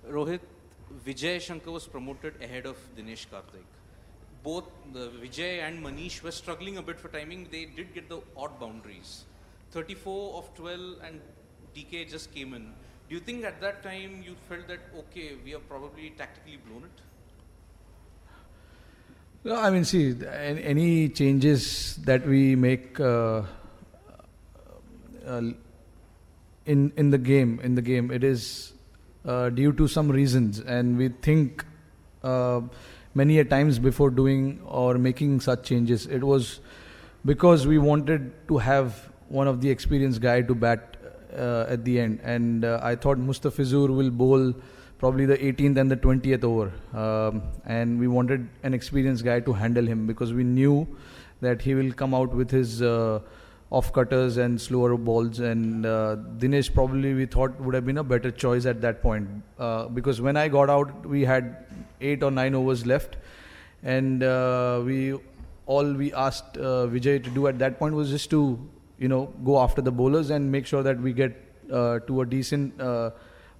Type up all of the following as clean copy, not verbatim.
Rohit, Vijay Shankar was promoted ahead of Dinesh Karthik. Both Vijay and Manish were struggling a bit for timing. They did get the odd boundaries. 34 of 12 and DK just came in. Do you think at that time you felt that, okay, we have probably tactically blown it? No, I mean, see, any changes that we make in the game, it is due to some reasons, and we think many a times before doing or making such changes. It was because we wanted to have one of the experienced guy to bat at the end, and I thought Mustafizur will bowl probably the 18th and the 20th over, and we wanted an experienced guy to handle him because we knew that he will come out with his off cutters and slower balls, and Dinesh probably we thought would have been a better choice at that point, because when I got out we had 8 or 9 overs left, and we asked Vijay to do at that point was just to go after the bowlers and make sure that we get to a decent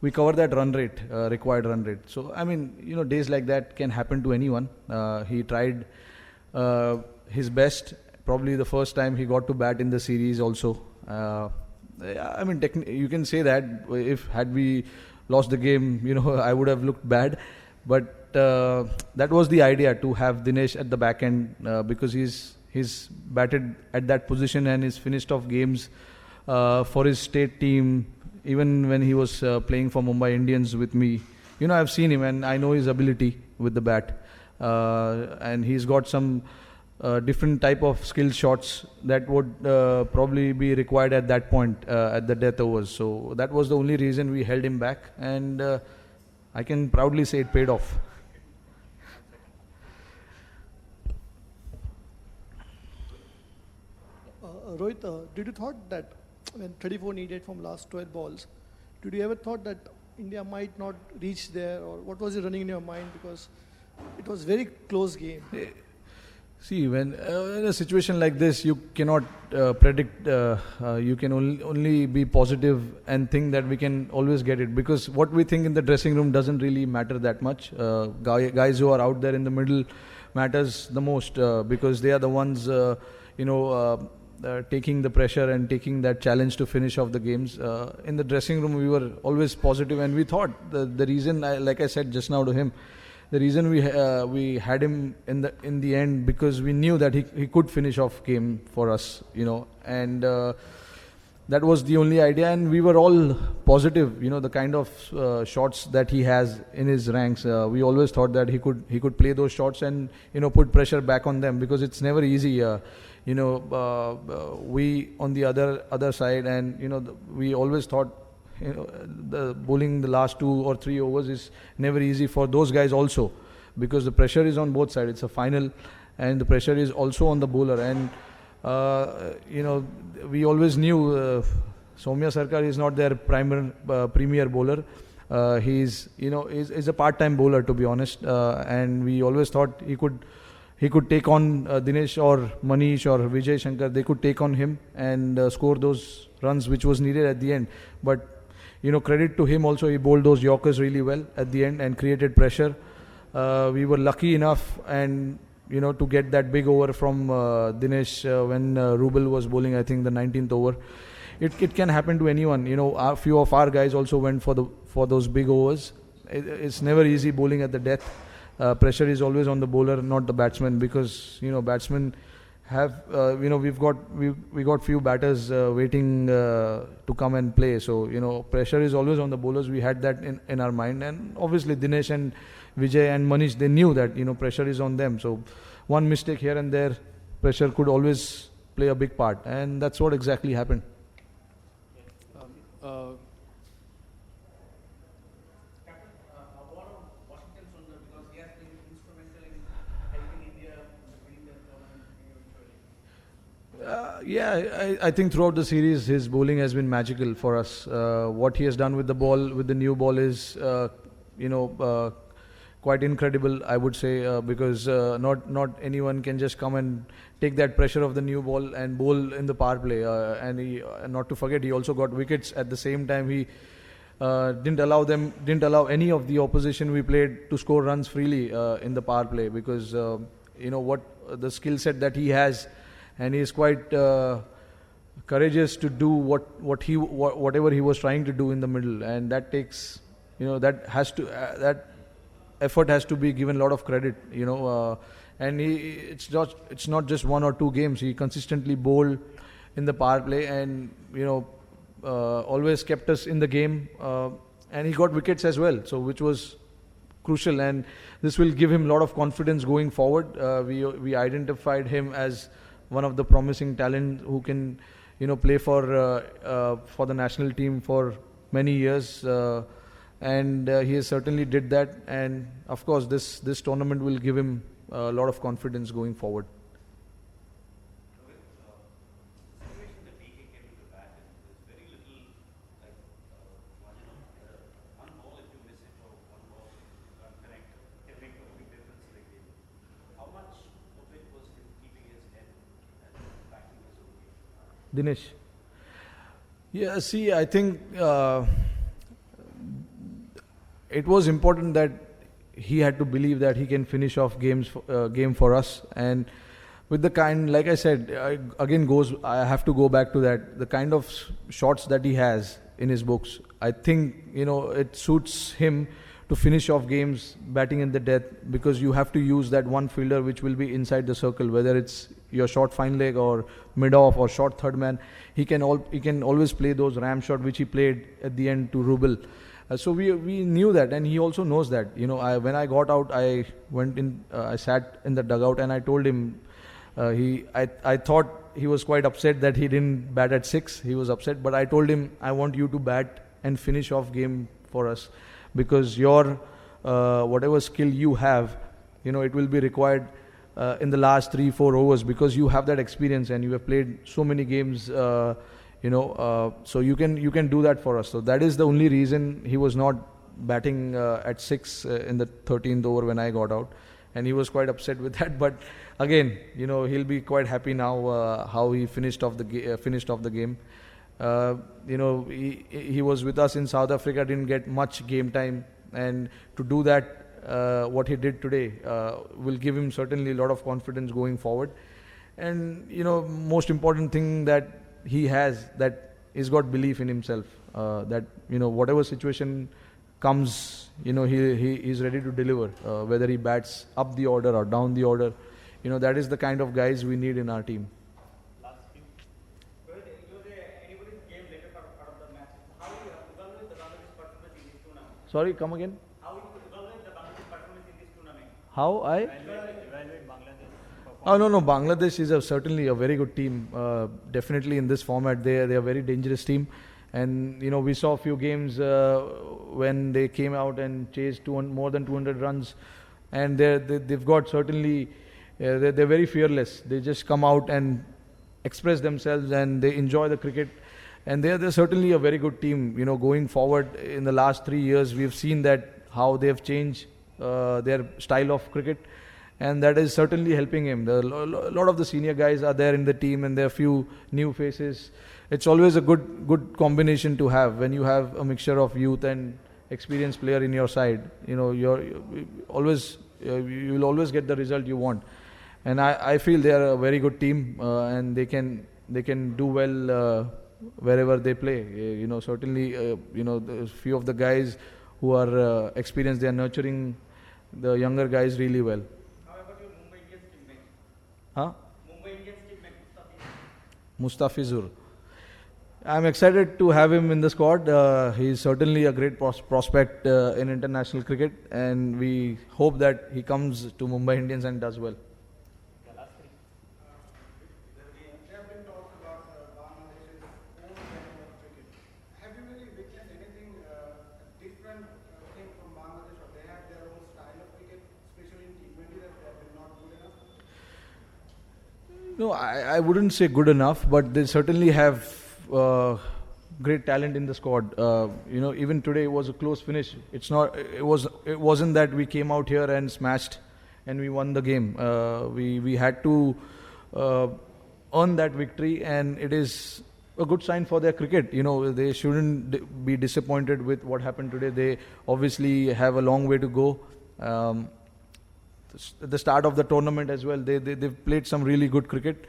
we cover that run rate, required run rate. So I mean, days like that can happen to anyone. He tried his best. Probably the first time he got to bat in the series also. I mean, you can say that if had we lost the game, I would have looked bad. But that was the idea, to have Dinesh at the back end, because he's batted at that position and he's finished off games for his state team. Even when he was playing for Mumbai Indians with me, I've seen him and I know his ability with the bat, and he's got some different type of skill shots that would probably be required at that point at the death overs. So that was the only reason we held him back, and I can proudly say it paid off. Rohit, did you thought that when 34 needed from last 12 balls, did you ever thought that India might not reach there, or what was it running in your mind? Because it was very close game. See, when in a situation like this, you cannot predict. You can only be positive and think that we can always get it, because what we think in the dressing room doesn't really matter that much. Guys who are out there in the middle matters the most, because they are the ones, taking the pressure and taking that challenge to finish off the games. In the dressing room, we were always positive, and we thought the reason, like I said just now to him, the reason we had him in the end, because we knew that he could finish off game for us, and that was the only idea, and we were all positive, the kind of shots that he has in his ranks. We always thought that he could play those shots and put pressure back on them, because it's never easy. We on the other side, and we always thought the bowling the last 2 or 3 overs is never easy for those guys also, because the pressure is on both sides. It's a final, and the pressure is also on the bowler, and we always knew Soumya Sarkar is not their premier bowler. He's a part-time bowler, to be honest, and we always thought he could take on Dinesh or Manish or Vijay Shankar. They could take on him and score those runs which was needed at the end. But credit to him also, he bowled those Yorkers really well at the end and created pressure. We were lucky enough and to get that big over from Dinesh when Rubel was bowling, I think the 19th over. It can happen to anyone. A few of our guys also went for those big overs. It's never easy bowling at the death. Pressure is always on the bowler, not the batsman, because batsmen have we got few batters waiting to come and play. So pressure is always on the bowlers. We had that in our mind, and obviously Dinesh and Vijay and Manish, they knew that pressure is on them. So one mistake here and there, pressure could always play a big part, and that's what exactly happened. I think throughout the series, his bowling has been magical for us. What he has done with the ball, with the new ball, is quite incredible, I would say, because not anyone can just come and take that pressure of the new ball and bowl in the power play. And not to forget, he also got wickets at the same time. He didn't allow any of the opposition we played to score runs freely in the power play, because what the skill set that he has, and he is quite courageous to do whatever he was trying to do in the middle, and that takes that effort has to be given a lot of credit, and it's not just one or two games. He consistently bowled in the power play, and always kept us in the game, and he got wickets as well, so which was crucial, and this will give him a lot of confidence going forward. We identified him as one of the promising talent who can play for the national team for many years, and he certainly did that, and of course this tournament will give him a lot of confidence going forward. Dinesh. Yeah, see, I think it was important that he had to believe that he can finish off game for us, and with the kind, like I said, I have to go back to that, the kind of shots that he has in his books. I think it suits him to finish off games batting in the death, because you have to use that one fielder which will be inside the circle, whether it's your short fine leg or mid off or short third man. He can always play those ram shot which he played at the end to Rubel. So we knew that, and he also knows that. When I got out, I went in, I sat in the dugout, and I told him, I thought he was quite upset that he didn't bat at 6. He was upset, but I told him, I want you to bat and finish off game for us, because your whatever skill you have, it will be required in the last 3-4 overs, because you have that experience and you have played so many games, so you can do that for us. So that is the only reason he was not batting at 6 in the 13th over when I got out, and he was quite upset with that. But again, he'll be quite happy now how he finished off the game. He was with us in South Africa, didn't get much game time, and to do that, what he did today will give him certainly a lot of confidence going forward. And most important thing that he has, that he's got belief in himself, that whatever situation comes, he is ready to deliver, whether he bats up the order or down the order. That is the kind of guys we need in our team. Sorry, come again. How you evaluate the Bangladesh performance in this tournament? How I? Evaluate Bangladesh. Oh no, Bangladesh is certainly a very good team. Definitely in this format, they are a very dangerous team, and we saw a few games when they came out and chased more than 200 runs, and they've got certainly they're very fearless. They just come out and express themselves, and they enjoy the cricket. And they're certainly a very good team. Going forward in the last 3 years, we've seen that how they've changed their style of cricket, and that is certainly helping him. A lot of the senior guys are there in the team, and there are few new faces. It's always a good combination to have when you have a mixture of youth and experienced player in your side. You will always get the result you want. And I feel they are a very good team, and they can do well wherever they play. Certainly, a few of the guys who are experienced, they are nurturing the younger guys really well. How about your Mumbai Indians teammate? Huh? Mumbai Indians teammate Mustafizur. I'm excited to have him in the squad. He's certainly a great prospect in international cricket, and we hope that he comes to Mumbai Indians and does well. There have been talks about Bangladesh's own kind of cricket. Have you really witnessed anything different thing from Bangladesh, or they have their own style of cricket, especially in T20, that they have been not good enough? No, I wouldn't say good enough, but they certainly have great talent in the squad. Even today it was a close finish. It wasn't that we came out here and smashed and we won the game. We had to earn that victory, and it is a good sign for their cricket. You know, they shouldn't be disappointed with what happened today. They obviously have a long way to go. At the start of the tournament as well, they've played some really good cricket,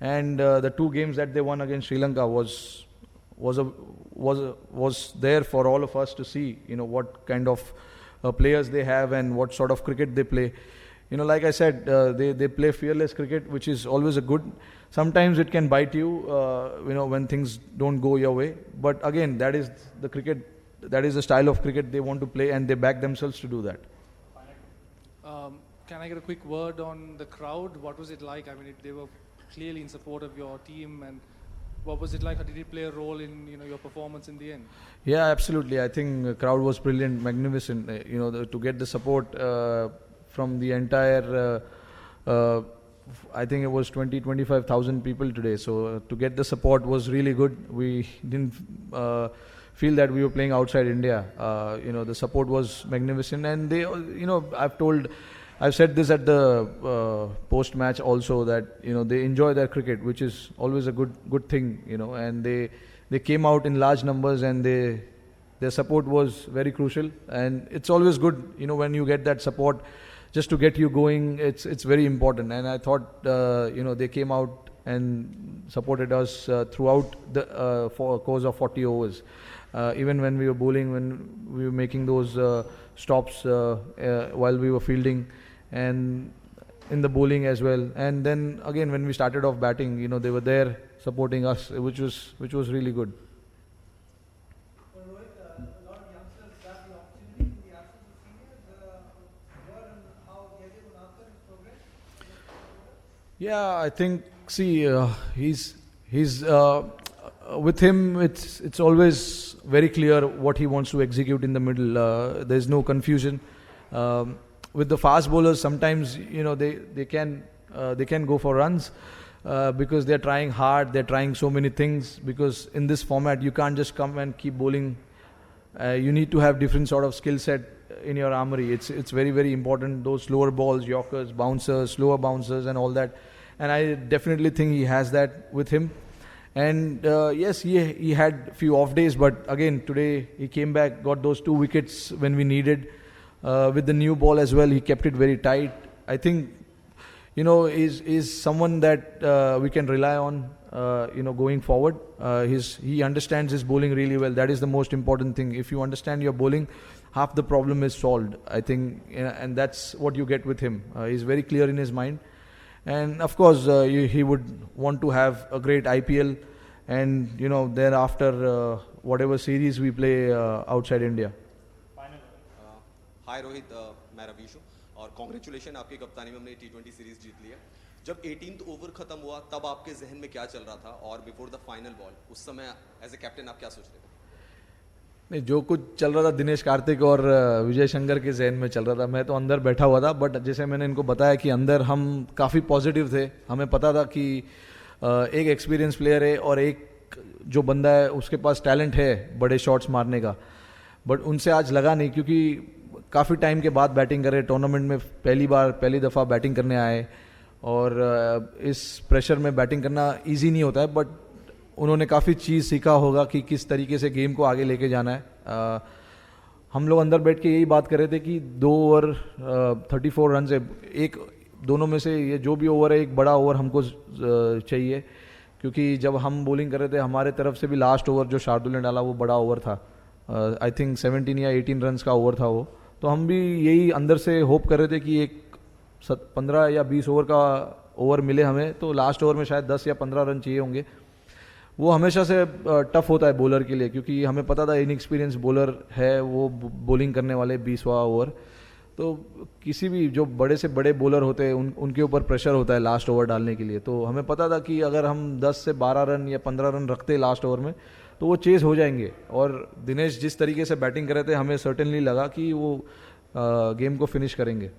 and the 2 games that they won against Sri Lanka was there for all of us to see. You know what kind of players they have and what sort of cricket they play. You know, like I said, they play fearless cricket, which is always a good. Sometimes it can bite you, you know, when things don't go your way. But again, that is the cricket. That is the style of cricket they want to play, and they back themselves to do that. Can I get a quick word on the crowd? What was it like? I mean, they were clearly in support of your team, and what was it like? How did it play a role in your performance in the end? Yeah, absolutely. I think the crowd was brilliant, magnificent. You know, to get the support from the entire, I think it was 25,000 people today. So to get the support was really good. We didn't feel that we were playing outside India. You know, the support was magnificent, and they, you know, I've said this at the post-match also, that you know they enjoy their cricket, which is always a good thing, you know. And they came out in large numbers, and their support was very crucial. And it's always good, you know, when you get that support, just to get you going. It's very important. And I thought you know they came out and supported us throughout the course of 40 overs. Even when we were bowling, when we were making those stops while we were fielding, and in the bowling as well. And then again, when we started off batting, you know, they were there supporting us, which was really good. Well, Rohit, a lot of youngsters got the opportunity in the absence of seniors. Where and how Jaidev and Akhtar is progressed? Yeah, I think, see, he's with him, it's always very clear what he wants to execute in the middle. There's no confusion. With the fast bowlers, sometimes, you know, they can go for runs because they're trying hard, they're trying so many things, because in this format you can't just come and keep bowling. You need to have different sort of skill set in your armory. It's very, very important, those slower balls, yorkers, bouncers, slower bouncers and all that. And I definitely think he has that with him. And yes, he had few off days, but again today he came back, got those 2 wickets when we needed. With the new ball as well, he kept it very tight. I think, you know, is someone that we can rely on, you know, going forward. He understands his bowling really well. That is the most important thing. If you understand your bowling, half the problem is solved, I think, and that's what you get with him. He's very clear in his mind. And of course, he would want to have a great IPL, and you know, thereafter whatever series we play outside India. हाय रोहित, मैं रवीश हूँ और congratulation, आपकी कप्तानी में हमने T20 series जीत ली है. जब 18th over खत्म हुआ तब आपके जहन में क्या चल रहा था, और बिफोर द फाइनल बॉल उस समय एज ए कैप्टन आप क्या सोच रहे थे? नहीं, जो कुछ चल रहा था दिनेश कार्तिक और विजय शंकर के जहन में चल रहा था. मैं तो अंदर बैठा हुआ था, बट जैसे मैंने इनको बताया कि अंदर हम काफ़ी पॉजिटिव थे. हमें पता था कि एक एक्सपीरियंस प्लेयर है और एक जो बंदा है उसके पास टैलेंट है बड़े शॉट्स मारने का, बट उनसे आज लगा नहीं, क्योंकि काफ़ी टाइम के बाद बैटिंग कर रहे, टूर्नामेंट में पहली दफ़ा बैटिंग करने आए, और इस प्रेशर में बैटिंग करना इजी नहीं होता है. बट उन्होंने काफ़ी चीज़ सीखा होगा कि किस तरीके से गेम को आगे लेके जाना है. हम लोग अंदर बैठ के यही बात कर रहे थे कि 2 ओवर 34 रन है, एक दोनों में से ये जो भी ओवर है एक बड़ा ओवर हमको चाहिए, क्योंकि जब हम बॉलिंग कर रहे थे हमारे तरफ से भी लास्ट ओवर जो शार्दुल ने डाला वो बड़ा ओवर था. आई थिंक 17 या 18 रन का ओवर था वो. तो हम भी यही अंदर से होप कर रहे थे कि एक 15 या 20 ओवर का ओवर मिले हमें, तो लास्ट ओवर में शायद 10 या 15 रन चाहिए होंगे. वो हमेशा से टफ होता है बॉलर के लिए, क्योंकि हमें पता था इनएक्सपीरियंस बॉलर है वो बॉलिंग करने वाले 20वां ओवर. तो किसी भी जो बड़े से बड़े बॉलर होते हैं उनके ऊपर प्रेशर होता है लास्ट ओवर डालने के लिए. तो हमें पता था कि अगर हम 10 से 12 रन या 15 रन रखते लास्ट ओवर में तो वो चेज हो जाएंगे. और दिनेश जिस तरीके से बैटिंग कर रहे थे हमें सर्टेनली लगा कि वो गेम को फिनिश करेंगे.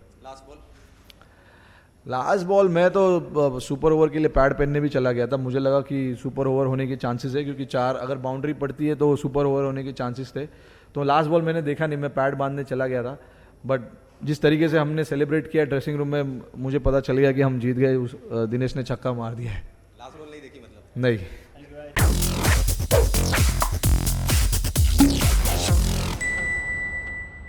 लास्ट बॉल मैं तो सुपर ओवर के लिए पैड पहनने भी चला गया था. मुझे लगा कि सुपर ओवर होने के चांसेस है, क्योंकि 4 अगर बाउंड्री पड़ती है तो सुपर ओवर होने के चांसेस थे. तो लास्ट बॉल मैंने देखा नहीं, मैं पैड बांधने चला गया था. बट जिस तरीके से हमने सेलिब्रेट किया ड्रेसिंग रूम में, मुझे पता चल गया कि हम जीत गए. दिनेश ने छक्का मार दिया है. लास्ट बॉल नहीं देखी मतलब? नहीं.